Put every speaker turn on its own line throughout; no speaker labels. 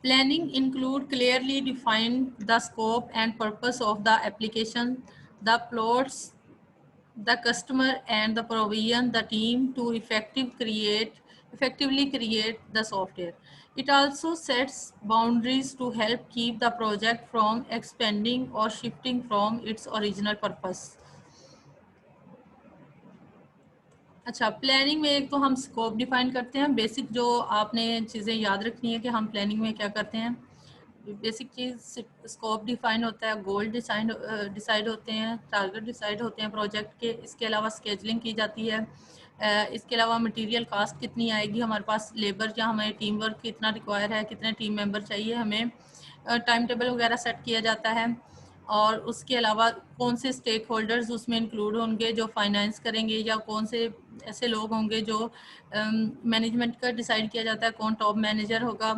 Planning include clearly define the scope and purpose of the application, the plots, the customer and the provision the team to effectively create the software. It also sets boundaries to help keep the project from expanding or shifting from its original purpose. अच्छा, planning में एक तो हम scope define करते हैं। Basic जो आपने चीज़ें याद रखनी है कि हम प्लानिंग में क्या करते हैं। बेसिक चीज़ स्कोप डिफाइन होता है, गोल डिसाइड होते हैं, टारगेट डिसाइड होते हैं प्रोजेक्ट के। इसके अलावा स्केजलिंग की जाती है। इसके अलावा मटेरियल कास्ट कितनी आएगी हमारे पास, लेबर या हमें टीम वर्क कितना रिक्वायर है, कितने टीम मेंबर चाहिए हमें, टाइम टेबल वगैरह सेट किया जाता है। और उसके अलावा कौन से स्टेक होल्डर्स उसमें इंक्लूड होंगे जो फाइनेंस करेंगे, या कौन से ऐसे लोग होंगे जो मैनेजमेंट का डिसाइड किया जाता है, कौन टॉप मैनेजर होगा,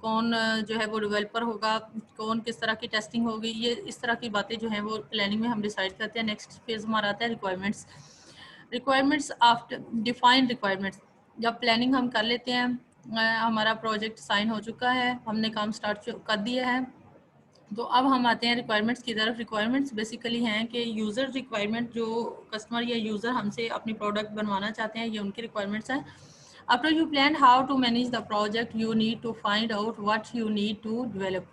कौन जो है वो डेवलपर होगा, कौन किस तरह की टेस्टिंग होगी। ये इस तरह की बातें जो हैं वो प्लानिंग में हम डिसाइड करते हैं। नेक्स्ट फेज हमारा आता है requirements. Requirements after define requirements, जब प्लानिंग हम कर लेते हैं, हमारा प्रोजेक्ट साइन हो चुका है, हमने काम स्टार्ट कर दिया है, तो अब हम आते हैं रिक्वायरमेंट्स की तरफ। रिक्वायरमेंट्स बेसिकली हैं कि यूज़र रिक्वायरमेंट, जो कस्टमर या यूज़र हमसे अपनी प्रोडक्ट बनवाना चाहते हैं, ये उनकी रिक्वायरमेंट्स हैं। After you plan how to manage the project, you need to find out what you need to develop.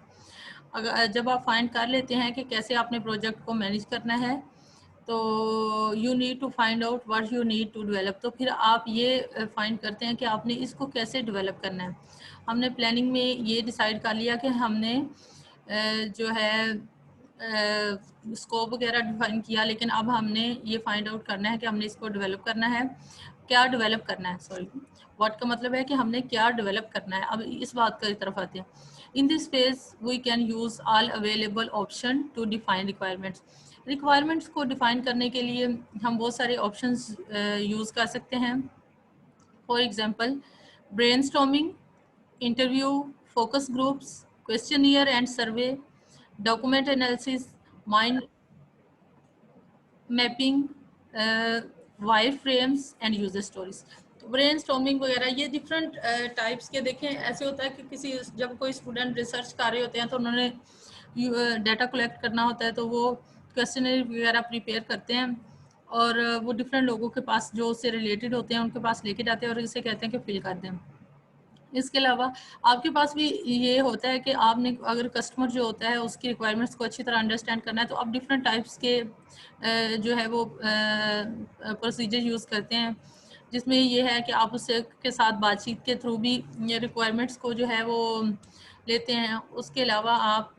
अगर जब आप फाइंड कर लेते हैं कि कैसे आपने प्रोजेक्ट को मैनेज करना है, तो you need to find out what you need to develop, तो फिर आप ये फाइंड करते हैं कि आपने इसको कैसे डेवलप करना है। हमने प्लानिंग में ये डिसाइड कर लिया कि हमने जो है स्कोप वगैरह डिफाइन किया, लेकिन अब हमने ये फाइंड आउट करना है कि हमने इसको डेवलप करना है। क्या डेवलप करना है, सॉरी, व्हाट का मतलब है कि हमने क्या डेवलप करना है। अब इस बात की तरफ आते हैं। In this phase we can use all available option to define requirements. Requirements को डिफाइन करने के लिए हम बहुत सारे ऑप्शंस यूज़ कर सकते हैं। For example, brainstorming, interview, focus groups, questionnaire and survey, document analysis, mind mapping, wire frames and user stories. तो ब्रेन स्टॉर्मिंग वगैरह ये डिफरेंट टाइप्स के देखें। ऐसे होता है कि किसी जब कोई स्टूडेंट रिसर्च कर रहे होते हैं तो उन्होंने डाटा कलेक्ट करना होता है, तो वो क्वेश्चनरी वगैरह प्रिपेयर करते हैं और वो डिफरेंट लोगों के पास जो उससे रिलेटेड होते हैं उनके पास लेके जाते हैं और इसे कहते हैं कि फिल कर दें। इसके अलावा आपके पास भी ये होता है कि आपने अगर कस्टमर जो होता है उसकी रिक्वायरमेंट्स को अच्छी तरह अंडरस्टैंड करना है, तो आप डिफरेंट टाइप्स के जो है वो प्रोसीजर यूज़ करते हैं, जिसमें ये है कि आप उससे के साथ बातचीत के थ्रू भी रिक्वायरमेंट्स को जो है वो लेते हैं। उसके अलावा आप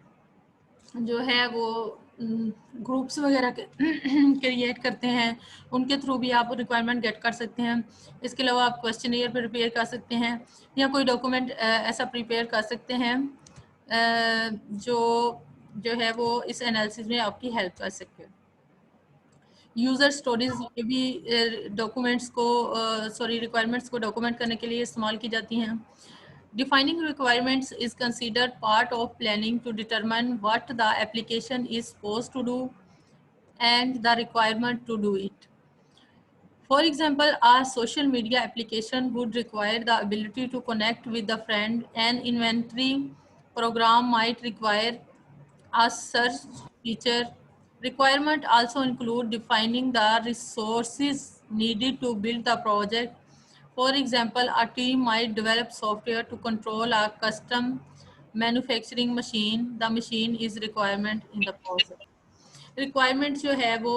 जो है वो ग्रुप्स वगैरह क्रिएट करते हैं, उनके थ्रू भी आप रिक्वायरमेंट गेट कर सकते हैं। इसके अलावा आप क्वेश्चनियर प्रिपेयर कर सकते हैं या कोई डॉक्यूमेंट ऐसा प्रिपेयर कर सकते हैं जो जो है वो इस एनालिसिस में आपकी हेल्प कर सके। यूज़र स्टोरीज ये भी डॉक्यूमेंट्स को सॉरी रिक्वायरमेंट्स को डॉक्यूमेंट करने के लिए इस्तेमाल की जाती हैं। Defining requirements is considered part of planning to determine what the application is supposed to do and the requirement to do it. For example, a social media application would require the ability to connect with a friend. An inventory program might require a search feature. Requirement also include defining the resources needed to build the project. For example, a team might develop software to control a custom manufacturing machine. The machine is requirement in the process. Requirement जो है वो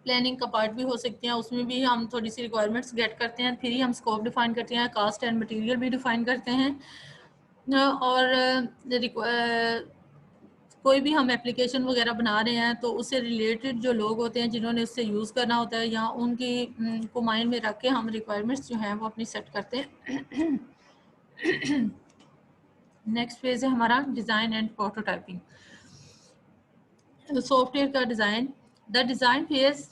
planning का part भी हो सकते हैं, उसमें भी हम थोड़ी सी रिक्वायरमेंट्स गेट करते हैं, फिर ही हम स्कोप डिफाइन करते हैं, कास्ट एंड मटेरियल भी डिफाइन करते हैं। और कोई भी हम एप्लीकेशन वगैरह बना रहे हैं तो उससे रिलेटेड जो लोग होते हैं जिन्होंने उससे यूज़ करना होता है, या उनकी को माइंड में रख के हम रिक्वायरमेंट्स जो हैं वो अपनी सेट करते हैं। नेक्स्ट फेज है हमारा डिज़ाइन एंड प्रोटोटाइपिंग। सॉफ्टवेयर का डिज़ाइन, द डिज़ाइन फेज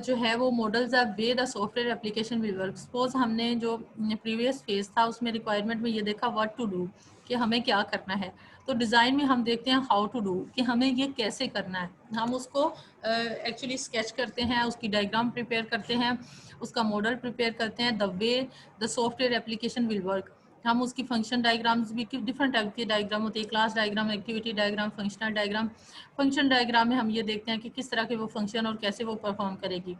जो है वो models of way the software application will work. Suppose हमने जो प्रीवियस फेज था उसमें रिक्वायरमेंट में ये देखा व्हाट टू डू, कि हमें क्या करना है, तो डिज़ाइन में हम देखते हैं हाउ टू डू, कि हमें ये कैसे करना है। हम उसको एक्चुअली स्केच करते हैं, उसकी डायग्राम प्रिपेयर करते हैं, उसका मॉडल प्रिपेयर करते हैं, the way the software application will work. हम उसकी फंक्शन डायग्राम्स भी, डिफरेंट टाइप के डायग्राम होते हैं, class diagram, activity diagram, functional diagram. Function diagram में हम ये देखते हैं कि किस तरह के वो फंक्शन और कैसे वो परफॉर्म करेगी।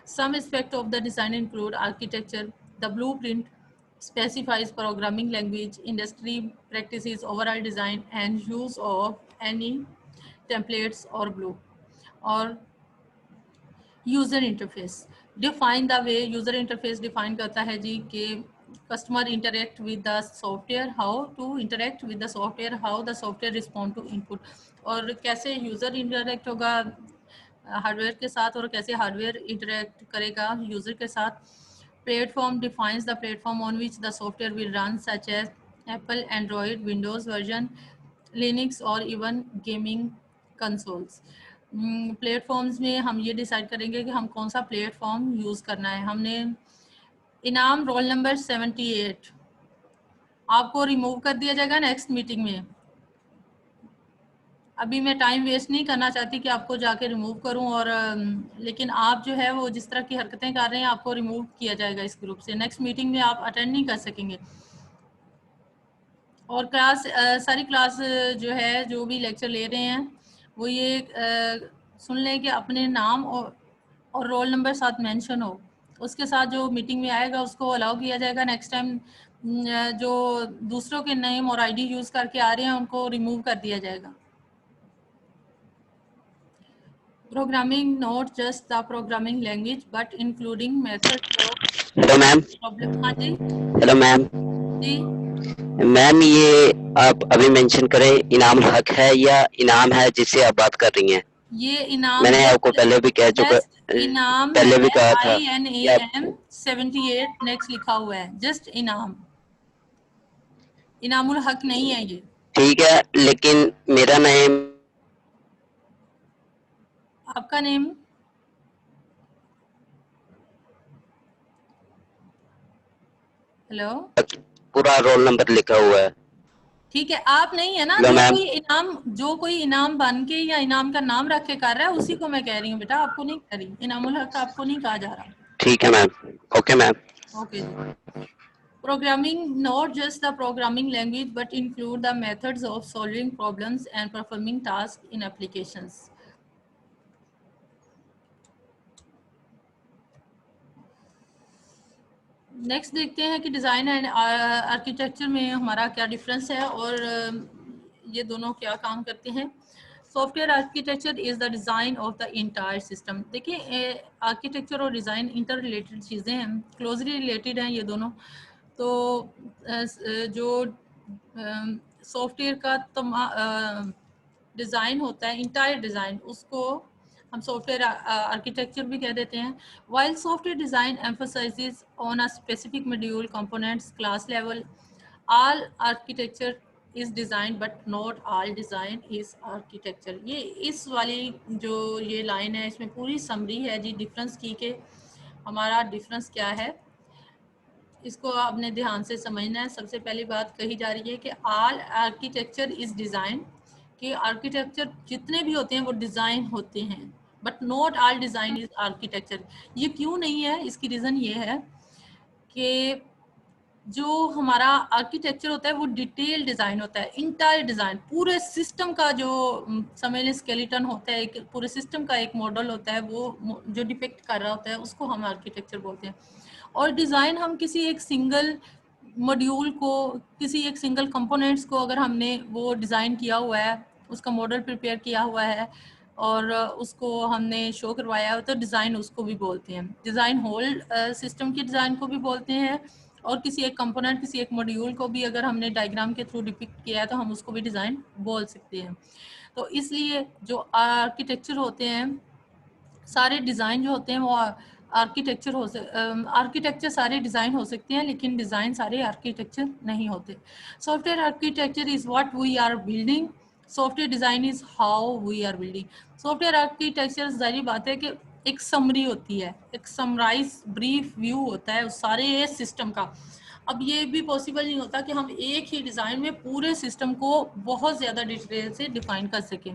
Some aspect of the design include architecture, the blueprint specifies programming language, industry practices, overall design and use of any templates or blue or user interface. Define the way, user interface define करता है जी कि customer interact with the software, how to interact with the software, how the software respond to input, और कैसे user interact होगा hardware के साथ और कैसे हार्डवेयर इंटरेक्ट करेगा यूज़र के साथ। Platform defines the platform on which the software will run such as Apple, Android, Windows version, Linux और इवन गेमिंग कंसोल्स। प्लेटफॉर्म्स में हम ये डिसाइड करेंगे कि हम कौन सा प्लेटफॉर्म यूज़ करना है। हमने इनाम रोल नंबर 78 आपको रिमूव कर दिया जाएगा नेक्स्ट मीटिंग में। अभी मैं टाइम वेस्ट नहीं करना चाहती कि आपको जाके रिमूव करूं, और लेकिन आप जो है वो जिस तरह की हरकतें कर रहे हैं आपको रिमूव किया जाएगा इस ग्रुप से। नेक्स्ट मीटिंग में आप अटेंड नहीं कर सकेंगे। और क्लास सारी क्लास जो है, जो भी लेक्चर ले रहे हैं वो ये सुन लें कि अपने नाम और रोल नंबर साथ मेंशन हो, उसके साथ जो मीटिंग में आएगा उसको अलाउ किया जाएगा। नेक्स्ट टाइम जो दूसरों के नेम और आईडी यूज़ करके आ रहे हैं उनको रिमूव कर दिया जाएगा। Programming not just the programming language but including method of
hello ma'am.
Problem. हाँ जी
हेलो मैम।
जी,
मैम ये आप अभी मेंशन करें इनाम हक है या इनाम है जिससे आप बात कर रही हैं?
ये इनाम
मैंने आपको पहले भी कह चुका,
जस्ट इनाम है,
पहले भी कहा था कि आप
INAM 78 नेक्स्ट लिखा हुआ है, जस्ट इनाम, इनामुल हक नहीं है ये।
ठीक है, लेकिन मेरा नेम
आपका नेम, हेलो,
पूरा रोल नंबर लिखा हुआ है।
ठीक है, आप नहीं है ना,
हेलो मैम।
जो कोई इनाम बन के या इनाम का नाम रख के कर रहा है उसी को मैं कह रही हूँ बेटा, आपको नहीं कह रही। इनामुल हक आपको नहीं कहा जा रहा।
ठीक है मैम। Okay ma'am.
ओके जी। Programming not just the programming language but include the methods of solving problems and performing tasks in applications. Next देखते हैं कि डिज़ाइन एंड आर्किटेक्चर में हमारा क्या डिफरेंस है और ये दोनों क्या काम करते हैं। Software architecture is the design of the entire system. देखिए आर्किटेक्चर और डिज़ाइन इंटर रिलेटेड चीज़ें हैं, क्लोजली रिलेटेड हैं ये दोनों। तो जो सॉफ्टवेयर का डिज़ाइन होता है, इंटायर डिज़ाइन, उसको हम सॉफ्टवेयर आर्किटेक्चर भी कह देते हैं। While software design emphasises on a specific module components class level, all architecture is design but not all design is architecture. ये इस वाली जो ये लाइन है इसमें पूरी समरी है जी डिफरेंस की कि हमारा डिफरेंस क्या है, इसको आपने ध्यान से समझना है। सबसे पहली बात कही जा रही है कि ऑल आर्किटेक्चर इज़ डिज़ाइन, कि आर्किटेक्चर जितने भी होते हैं वो डिज़ाइन होते हैं, but not all design is architecture. ये क्यों नहीं है, इसकी रीज़न ये है कि जो हमारा आर्किटेक्चर होता है वो डिटेल डिज़ाइन होता है, इंटायर डिज़ाइन, पूरे सिस्टम का जो समझ लें स्केलेटन होता है, एक पूरे सिस्टम का एक मॉडल होता है, वो जो डिपिक्ट कर रहा होता है उसको हम आर्किटेक्चर बोलते हैं। और डिज़ाइन हम किसी एक सिंगल मॉड्यूल को, किसी एक सिंगल कंपोनेंट्स को अगर हमने वो डिज़ाइन किया हुआ है, उसका मॉडल प्रिपेयर किया हुआ है और उसको हमने शो करवाया है, तो डिज़ाइन उसको भी बोलते हैं। डिज़ाइन होल सिस्टम की डिज़ाइन को भी बोलते हैं, और किसी एक कंपोनेंट, किसी एक मॉड्यूल को भी अगर हमने डायग्राम के थ्रू डिपिक्ट किया है तो हम उसको भी डिज़ाइन बोल सकते हैं। तो इसलिए जो आर्किटेक्चर होते हैं, सारे डिज़ाइन जो होते हैं वो आर्किटेक्चर सारे डिज़ाइन हो सकते हैं, लेकिन डिज़ाइन सारे आर्किटेक्चर नहीं होते। Software architecture is what we are building, software design is how we are building. Software architecture जारी बात है कि एक समरी होती है, एक समराइज ब्रीफ व्यू होता है उस सारे सिस्टम का। अब ये भी पॉसिबल नहीं होता कि हम एक ही डिज़ाइन में पूरे सिस्टम को बहुत ज़्यादा डिटेल से डिफाइन कर सकें।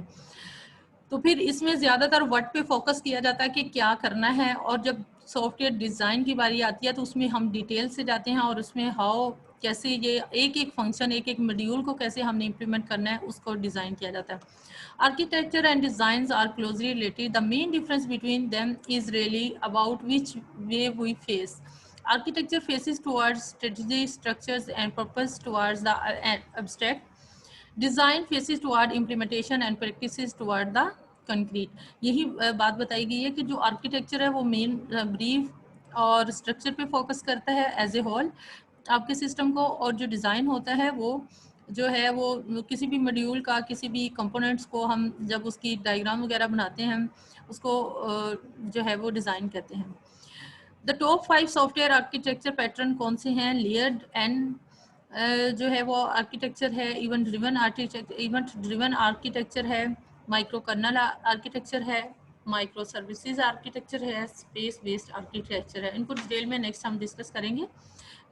तो फिर इसमें ज़्यादातर व्हाट पे फोकस किया जाता है कि क्या करना है, और जब सॉफ्टवेयर डिज़ाइन की बारी आती है तो उसमें हम डिटेल से जाते हैं और उसमें हाउ कैसे ये एक एक फंक्शन, एक एक मॉड्यूल को कैसे हमने इम्प्लीमेंट करना है, उसको डिज़ाइन किया जाता है। Architecture and designs are closely related, the main difference between them is really about which way we face. Architecture faces towards strategy, structures, and purpose towards the abstract. Design faces toward implementation and practices toward the concrete. यही बात बताई गई है कि जो architecture है वो main brief और स्ट्रक्चर पे फोकस करता है एज ए होल आपके सिस्टम को, और जो डिज़ाइन होता है वो जो है वो किसी भी मॉड्यूल का, किसी भी कंपोनेंट्स को हम जब उसकी डायग्राम वगैरह बनाते हैं उसको जो है वो डिज़ाइन कहते हैं। The top 5 software architecture pattern कौन से हैं? लेयर्ड एंड जो है वो आर्किटेक्चर है, इवेंट ड्रिवन आर्किटेक्चर है, माइक्रो कर्नल आर्किटेक्चर है, माइक्रो सर्विसेज आर्किटेक्चर है, स्पेस बेस्ड आर्किटेक्चर है। इनको डिटेल में नेक्स्ट हम डिस्कस करेंगे।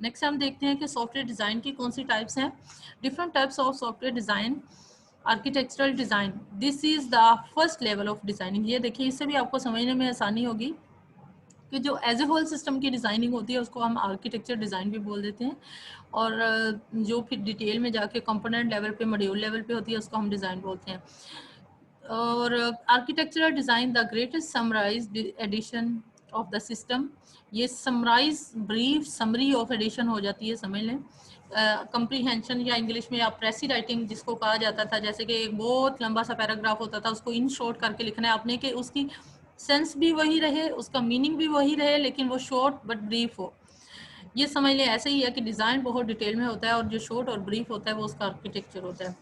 नेक्स्ट हम देखते हैं कि सॉफ्टवेयर डिज़ाइन की कौन सी टाइप्स हैं। Different types of software design. Architectural design, this is the first level of designing. ये देखिए, इससे भी आपको समझने में आसानी होगी कि जो एज ए होल सिस्टम की डिज़ाइनिंग होती है उसको हम आर्किटेक्चर डिज़ाइन भी बोल देते हैं, और जो फिर डिटेल में जाके कंपोनेंट लेवल पे, मॉड्यूल लेवल पे होती है उसको हम डिज़ाइन बोलते हैं। और architectural design the greatest summarize edition of the system, ये summarize brief summary of edition हो जाती है, समझ लें। कंप्रीहेंशन या इंग्लिश में प्रेसी राइटिंग जिसको कहा जाता था, जैसे कि एक बहुत लंबा सा पैराग्राफ होता था, उसको इन शॉर्ट करके लिखना है आपने कि उसकी सेंस भी वही रहे, उसका मीनिंग भी वही रहे, लेकिन वो शॉर्ट बट ब्रीफ हो। ये समझ लें ऐसे ही है कि डिज़ाइन बहुत डिटेल में होता है और जो शॉर्ट और ब्रीफ होता है वो उसका आर्किटेक्चर होता है,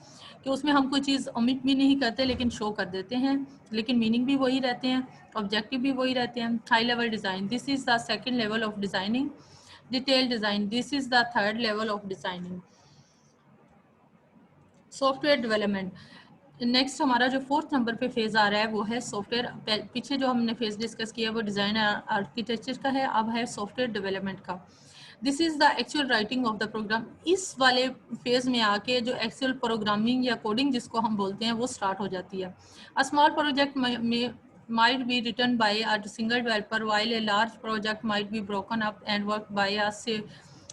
कि उसमें हम कोई चीज़ ओमिट भी नहीं करते लेकिन शो कर देते हैं, लेकिन मीनिंग भी वही रहते हैं, ऑब्जेक्टिव भी वही रहते हैं। High level design, this is the second level of designing. Detail design, this is the third level of designing. Software development, next हमारा जो फोर्थ नंबर पे फेज़ आ रहा है वो है सॉफ्टवेयर। पीछे जो हमने फेज़ डिस्कस किया वो डिज़ाइन आर्किटेक्चर का है, अब है सॉफ्टवेयर डेवलपमेंट का। This is the actual writing of the program. इस वाले फेज़ में आके जो एक्चुअल प्रोग्रामिंग या कोडिंग जिसको हम बोलते हैं वो स्टार्ट हो जाती है। अ स्मॉल प्रोजेक्ट में might be written by a single developer, while a large project might be broken up and worked by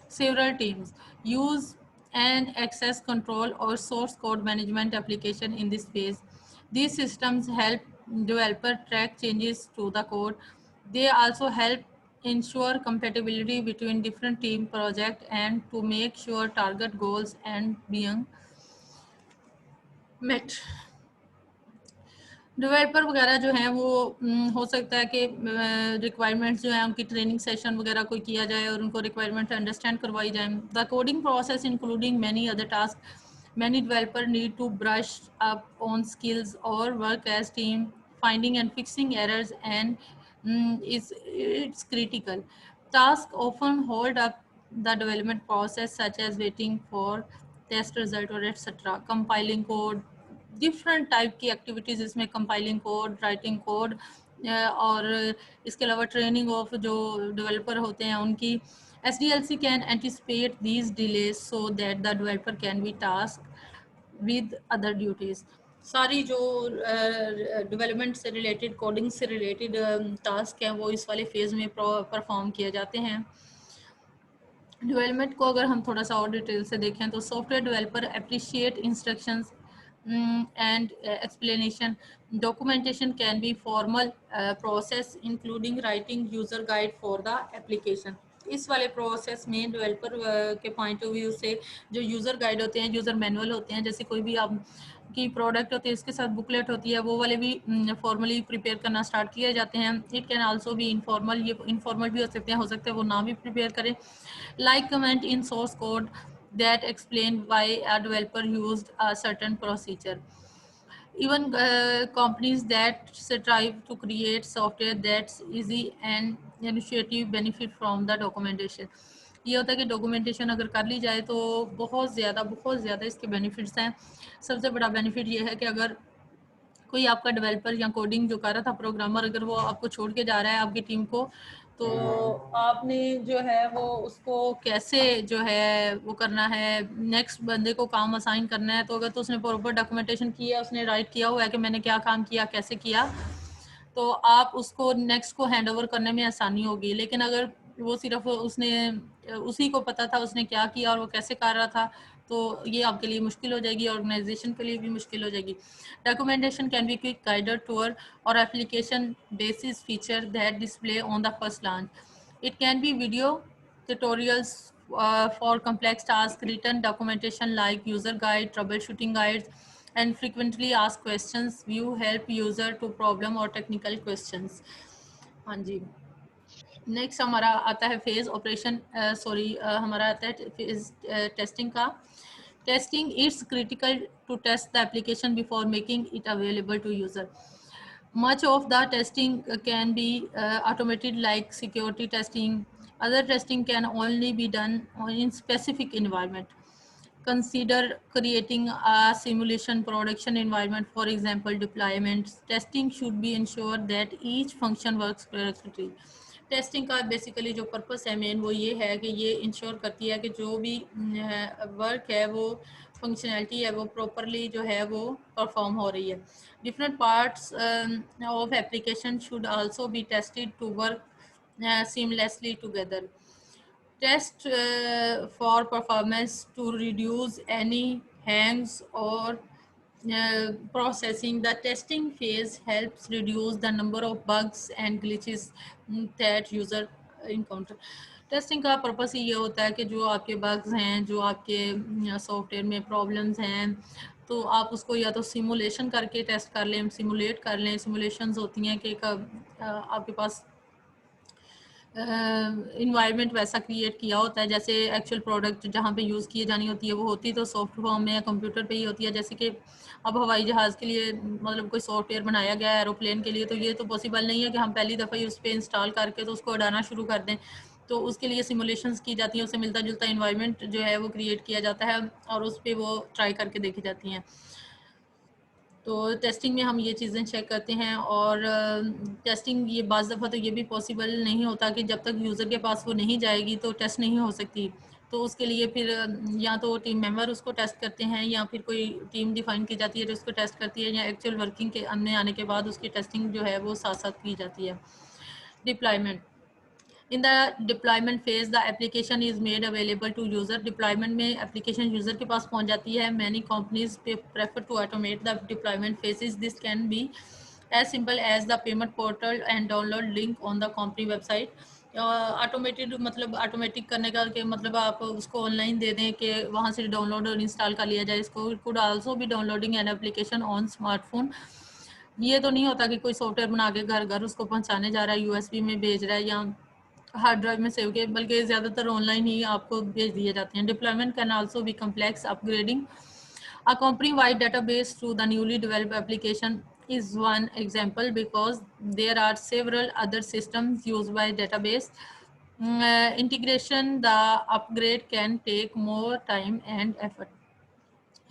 several teams. Use and access control or source code management application in this phase. These systems help developer track changes to the code. They also help ensure compatibility between different team projects and to make sure target goals and being met. Developer वगैरह जो हैं वो हो सकता है कि requirements जो हैं उनकी ट्रेनिंग सेशन वगैरह कोई किया जाए और उनको रिक्वायरमेंट अंडरस्टैंड करवाई जाए। The coding process including many other task, many developer need to brush up on skills और work as team, finding and fixing errors and is it's critical. Task often hold up the development process such as waiting for test result और etcetera. Compiling code, different type की activities इसमें, compiling code, writing code, और इसके अलावा training of जो developer होते हैं उनकी। SDLC can anticipate these delays so that the developer can be task with other duties. सारी जो डेवलपमेंट से रिलेटेड, कोडिंग से रिलेटेड टास्क हैं वो इस वाले फेज़ में परफॉर्म किए जाते हैं। डेवलपमेंट को अगर हम थोड़ा सा और डिटेल से देखें तो software developer appreciate instructions and explanation. Documentation can be formal process including writing user guide for the application. इस वाले प्रोसेस में डेवलपर के पॉइंट ऑफ व्यू से जो यूज़र गाइड होते हैं, यूज़र मैनुअल होते हैं, जैसे कोई भी आप की प्रोडक्ट होती है इसके साथ बुकलेट होती है, वो वाले भी फॉर्मली प्रिपेयर करना स्टार्ट किए जाते हैं। इट कैन आल्सो भी इनफॉर्मल, ये इनफॉर्मल भी हो सकते हैं वो ना भी प्रिपेयर करें। Like comment in source code that explain why a developer used a certain procedure. Even companies that strive to create software that's easy and initiative benefit from the documentation. ये होता है कि डॉक्यूमेंटेशन अगर कर ली जाए तो बहुत ज़्यादा इसके बेनिफिट्स हैं। सबसे बड़ा बेनिफिट ये है कि अगर कोई आपका डेवलपर या कोडिंग जो कर रहा था, प्रोग्रामर, अगर वो आपको छोड़ के जा रहा है आपकी टीम को, तो आपने जो है वो उसको कैसे जो है वो करना है, नेक्स्ट बंदे को काम असाइन करना है, तो अगर तो उसने प्रॉपर डॉक्यूमेंटेशन किया, उसने राइट किया हुआ है कि मैंने क्या काम किया, कैसे किया, तो आप उसको नेक्स्ट को हैंड ओवर करने में आसानी होगी। लेकिन अगर वो सिर्फ उसने उसी को पता था उसने क्या किया और वो कैसे कर रहा था, तो ये आपके लिए मुश्किल हो जाएगी, ऑर्गेनाइजेशन के लिए भी मुश्किल हो जाएगी। Documentation can be quick guided tour और application basis feature that display on the first launch. It can be video tutorials for complex tasks, written documentation like user guide, troubleshooting guides, and frequently asked questions. View help user to problem or technical questions. हाँ जी, next हमारा आता है phase operation, हमारा आता है phase testing का। Testing it's critical to test the application before making it available to user. Much of the testing can be automated like security testing. Other testing can only be done in specific environment. Consider creating a simulation production environment, for example deployments. Testing should be ensured that each function works correctly. Testing का basically जो purpose है main वो ये है कि ये ensure करती है कि जो भी वर्क है वो फंक्शनैलिटी है वो प्रॉपरली जो है वो परफॉर्म हो रही है। Different parts of application should also be tested to work seamlessly together. Test for performance to reduce any hangs or processing. The testing phase helps reduce the number of bugs and glitches that user encounter. Testing का purpose ही ये होता है कि जो आपके bugs हैं, जो आपके सॉफ्टवेयर में प्रॉब्लम्स हैं, तो आप उसको या तो सिमुलेशन करके टेस्ट कर लें, सिमुलेट कर लें। सिमुलेशंस होती हैं कि आपके पास इन्वायरमेंट वैसा क्रिएट किया होता है, जैसे एक्चुअल प्रोडक्ट जहाँ पे यूज़ किए जानी होती है वो होती तो सॉफ्ट फॉर्म में या कंप्यूटर पे ही होती है। जैसे कि अब हवाई जहाज़ के लिए मतलब कोई सॉफ्टवेयर बनाया गया है एरोप्लेन के लिए, तो ये तो पॉसिबल नहीं है कि हम पहली दफ़ा ही उस पर इंस्टॉल करके तो उसको उड़ाना शुरू कर दें। तो उसके लिए सिमुलेशंस की जाती हैं, उससे मिलता जुलता इन्वायरमेंट जो है वो क्रिएट किया जाता है और उस पर वो ट्राई करके देखी जाती हैं। तो टेस्टिंग में हम ये चीज़ें चेक करते हैं। और टेस्टिंग ये बाज़ दफ़ा तो ये भी पॉसिबल नहीं होता कि जब तक यूज़र के पास वो नहीं जाएगी तो टेस्ट नहीं हो सकती। तो उसके लिए फिर या तो टीम मेंबर उसको टेस्ट करते हैं या फिर कोई टीम डिफाइन की जाती है जो उसको टेस्ट करती है, या एक्चुअल वर्किंग के में आने के बाद उसकी टेस्टिंग जो है वो साथ साथ की जाती है। Deployment in the deployment phase the application is made available to user. Deployment में एप्लीकेशन यूज़र के पास पहुंच जाती है। Many companies prefer to automate the deployment phases. This can be as simple as the payment portal and download link on the company website. Automated मतलब automatic करने का के मतलब आप उसको ऑनलाइन दे दें कि वहाँ से डाउनलोड और इंस्टॉल कर लिया जाए इसको। It could also be downloading an application on smartphone. ये तो नहीं होता कि कोई सॉफ्टवेयर बना के घर घर उसको पहुँचाने जा रहा है, यूएसबी में भेज रहा है या हार्ड ड्राइव में सेव किए, बल्कि ज़्यादातर ऑनलाइन ही आपको भेज दिए जाते हैं। Deployment can also be complex. Upgrading a company-wide database to the newly developed application is one example because there are several other systems used by database. Integration, the upgrade can take more time and effort.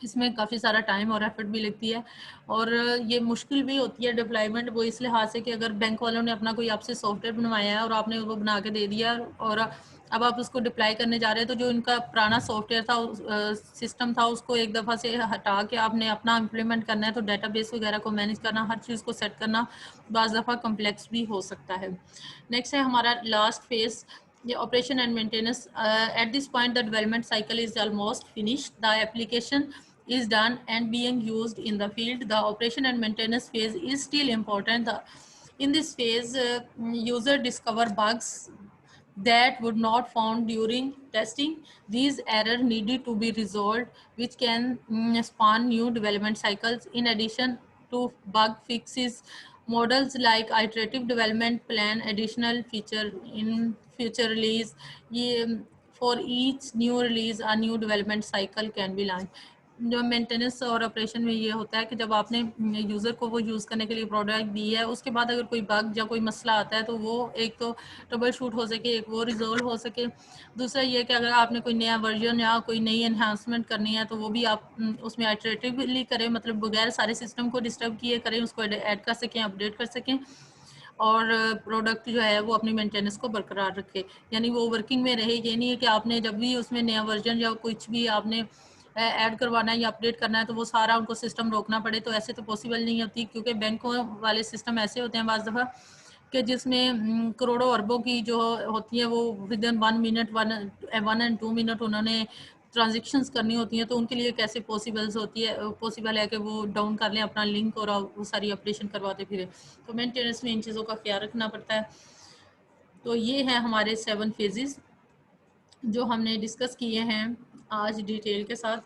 इसमें काफ़ी सारा time और effort भी लगती है और ये मुश्किल भी होती है डिप्लॉयमेंट वो इस लिहाज से कि अगर बैंक वालों ने अपना कोई आपसे सॉफ्टवेयर बनवाया है और आपने वो बना के दे दिया और अब आप उसको डिप्लॉय करने जा रहे हैं, तो जो इनका पुराना सॉफ्टवेयर था सिस्टम था उसको एक दफ़ा से हटा के आपने अपना इम्प्लीमेंट करना है, तो डेटाबेस वगैरह को मैनेज करना, हर चीज़ को सेट करना बाज़ दफ़ा कम्प्लेक्स भी हो सकता है। नेक्स्ट है हमारा last phase, the operation and maintenance. At this point the development cycle is almost finished, the application is done and being used in the field. The operation and maintenance phase is still important. In this phase user discover bugs that would not found during testing. These errors needed to be resolved, which can spawn new development cycles. In addition to bug fixes, models like iterative development plan additional feature in future release. For each new release, a new development cycle can be launched. जो maintenance और operation में ये होता है कि जब आपने user को वो यूज़ करने के लिए प्रोडक्ट दी है, उसके बाद अगर कोई बग या कोई मसला आता है तो वो एक तो ट्रबल शूट हो सके, एक वो रिजोल्व हो सके। दूसरा ये कि अगर आपने कोई नया वर्जन या कोई नई एनहांसमेंट करनी है तो वो भी आप उसमें इटरेटिवली करें, मतलब बगैर सारे सिस्टम को डिस्टर्ब किए करें, उसको ऐड कर सकें, अपडेट कर सकें और प्रोडक्ट जो है वो अपनी मेंटेनेंस को बरकरार रखे, यानी वो वर्किंग में रहे। ये नहीं है कि आपने जब भी उसमें नया वर्जन या कुछ भी आपने ऐड करवाना है या अपडेट करना है तो वो सारा उनको सिस्टम रोकना पड़े, तो ऐसे तो पॉसिबल नहीं होती, क्योंकि बैंकों वाले सिस्टम ऐसे होते हैं बाज़ दफ़ा कि जिसमें करोड़ों अरबों की जो होती है वो with in 1 minute 1 and 2 minute उन्होंने ट्रांजेक्शन्स करनी होती हैं, तो उनके लिए कैसे पॉसिबल है कि वो डाउन कर लें अपना लिंक और वो सारी अपडेशन करवाते फिरे। तो मेंटेनेंस में इन चीज़ों का ख्याल रखना पड़ता है। तो ये हैं हमारे 7 फेजेस जो हमने डिस्कस किए हैं आज डिटेल के साथ।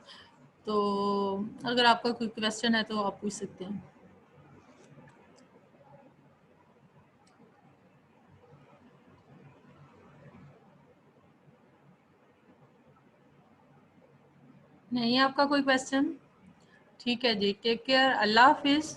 तो अगर आपका कोई क्वेश्चन है तो आप पूछ सकते हैं। नहीं आपका कोई क्वेश्चन? ठीक है जी, टेक केयर, अल्लाह हाफिज़।